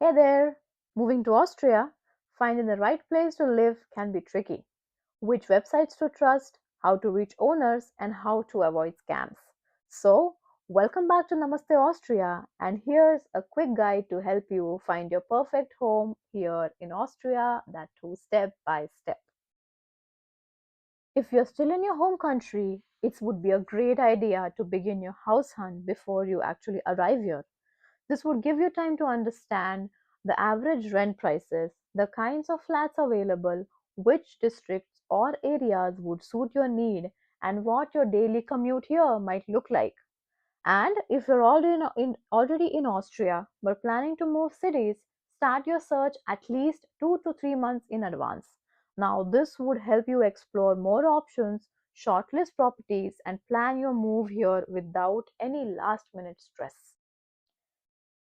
Hey there! Moving to Austria, finding the right place to live can be tricky. Which websites to trust, how to reach owners, and how to avoid scams. So, welcome back to Namaste Austria, and here's a quick guide to help you find your perfect home here in Austria, that too step by step. If you're still in your home country, it would be a great idea to begin your house hunt before you actually arrive here. This would give you time to understand the average rent prices, the kinds of flats available, which districts or areas would suit your need, and what your daily commute here might look like. And if you're already in Austria but planning to move cities, start your search at least 2 to 3 months in advance. Now, this would help you explore more options, shortlist properties, and plan your move here without any last minute stress.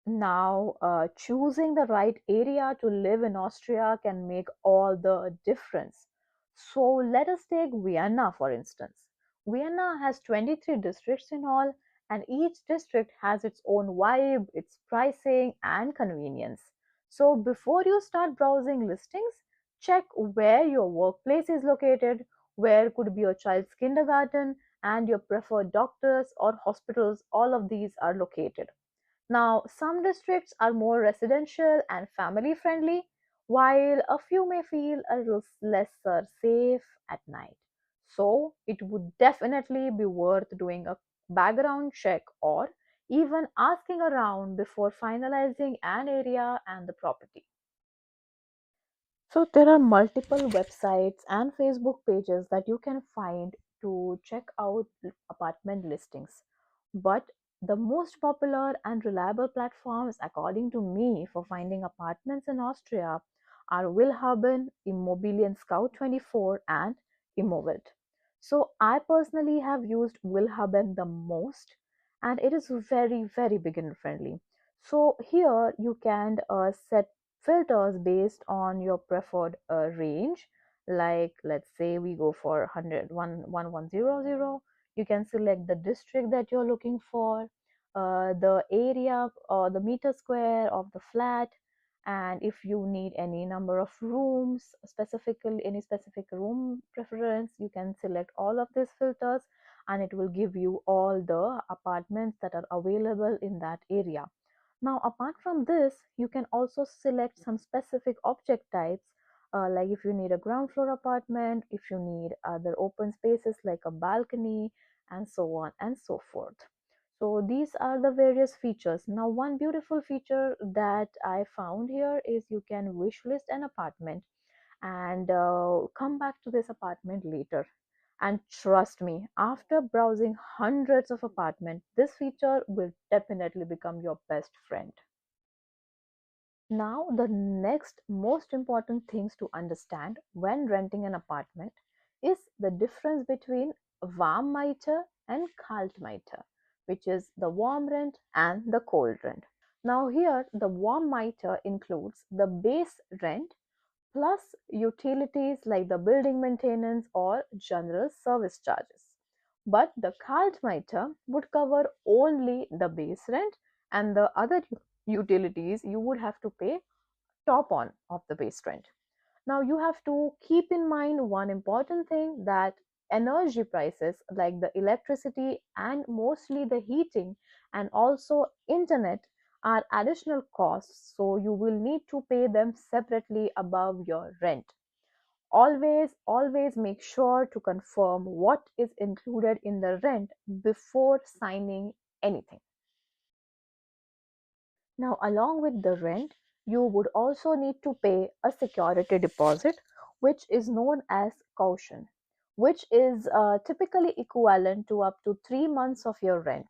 Now, choosing the right area to live in Austria can make all the difference. So, let us take Vienna for instance. Vienna has 23 districts in all, and each district has its own vibe, its pricing, and convenience. So, before you start browsing listings, check where your workplace is located, where could be your child's kindergarten, and your preferred doctors or hospitals. All of these are located. Now, some districts are more residential and family friendly, while a few may feel a little less safe at night. So, it would definitely be worth doing a background check or even asking around before finalizing an area and the property. So there are multiple websites and Facebook pages that you can find to check out apartment listings. But the most popular and reliable platforms, according to me, for finding apartments in Austria are Willhaben, Immobilien Scout 24, and Immowelt. So I personally have used Willhaben the most, and it is very beginner friendly. So here you can set filters based on your preferred range. Like, let's say we go for 100 you can select the district that you're looking for, the area or the meter square of the flat, and if you need any number of rooms, specifically any specific room preference, you can select all of these filters, and it will give you all the apartments that are available in that area. Now, apart from this, you can also select some specific object types, like if you need a ground floor apartment, if you need other open spaces like a balcony, and so on and so forth. So, these are the various features. Now, one beautiful feature that I found here is you can wish list an apartment and come back to this apartment later. And trust me, after browsing hundreds of apartments, this feature will definitely become your best friend. Now, the next most important things to understand when renting an apartment is the difference between warm meter and kalt meter, which is the warm rent and the cold rent. Now, here the warm meter includes the base rent plus utilities like the building maintenance or general service charges. But the card meter would cover only the base rent, and the other utilities you would have to pay top on of the base rent. Now you have to keep in mind one important thing, that energy prices like the electricity and mostly the heating and also internet are additional costs, so you will need to pay them separately above your rent. Always make sure to confirm what is included in the rent before signing anything. Now, along with the rent, you would also need to pay a security deposit, which is known as caution, which is typically equivalent to up to 3 months of your rent.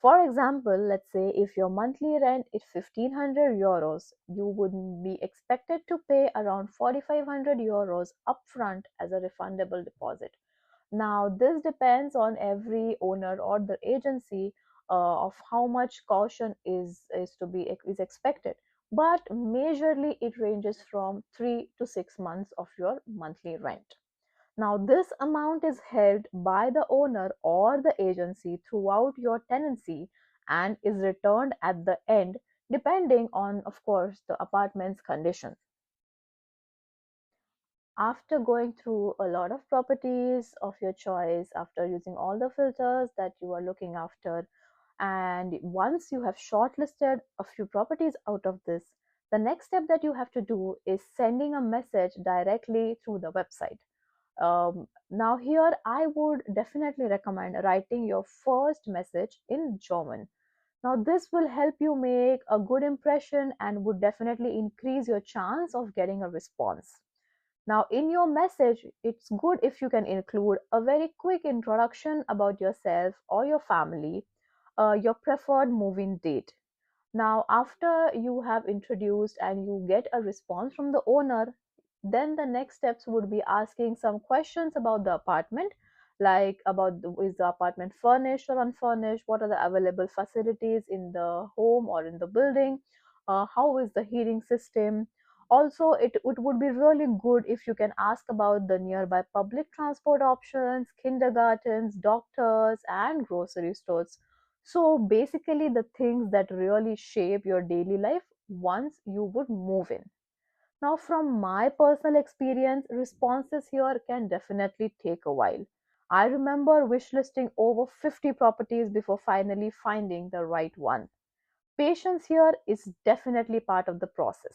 For example, let's say if your monthly rent is 1500 euros, you would be expected to pay around 4500 euros upfront as a refundable deposit. Now, this depends on every owner or the agency of how much caution is to be is expected. But majorly, it ranges from 3 to 6 months of your monthly rent. Now, this amount is held by the owner or the agency throughout your tenancy and is returned at the end, depending on, of course, the apartment's condition. After going through a lot of properties of your choice, after using all the filters that you are looking after, and once you have shortlisted a few properties out of this, the next step that you have to do is sending a message directly through the website. Now, here I would definitely recommend writing your first message in German. Now, this will help you make a good impression and would definitely increase your chance of getting a response. Now, in your message, it's good if you can include a very quick introduction about yourself or your family, your preferred moving date. Now, after you have introduced and you get a response from the owner, then the next steps would be asking some questions about the apartment, like about is the apartment furnished or unfurnished, what are the available facilities in the home or in the building, how is the heating system. Also, it would be really good if you can ask about the nearby public transport options, kindergartens, doctors, and grocery stores. So basically, the things that really shape your daily life once you would move in. Now, from my personal experience, responses here can definitely take a while. I remember wishlisting over 50 properties before finally finding the right one. Patience here is definitely part of the process.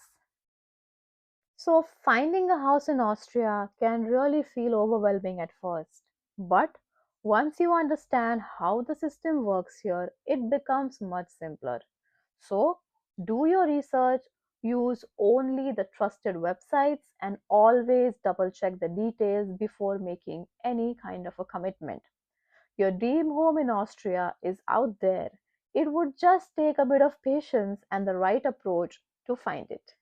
So, finding a house in Austria can really feel overwhelming at first. But once you understand how the system works here, it becomes much simpler. So, do your research, use only the trusted websites, and always double check the details before making any kind of a commitment. Your dream home in Austria is out there. It would just take a bit of patience and the right approach to find it.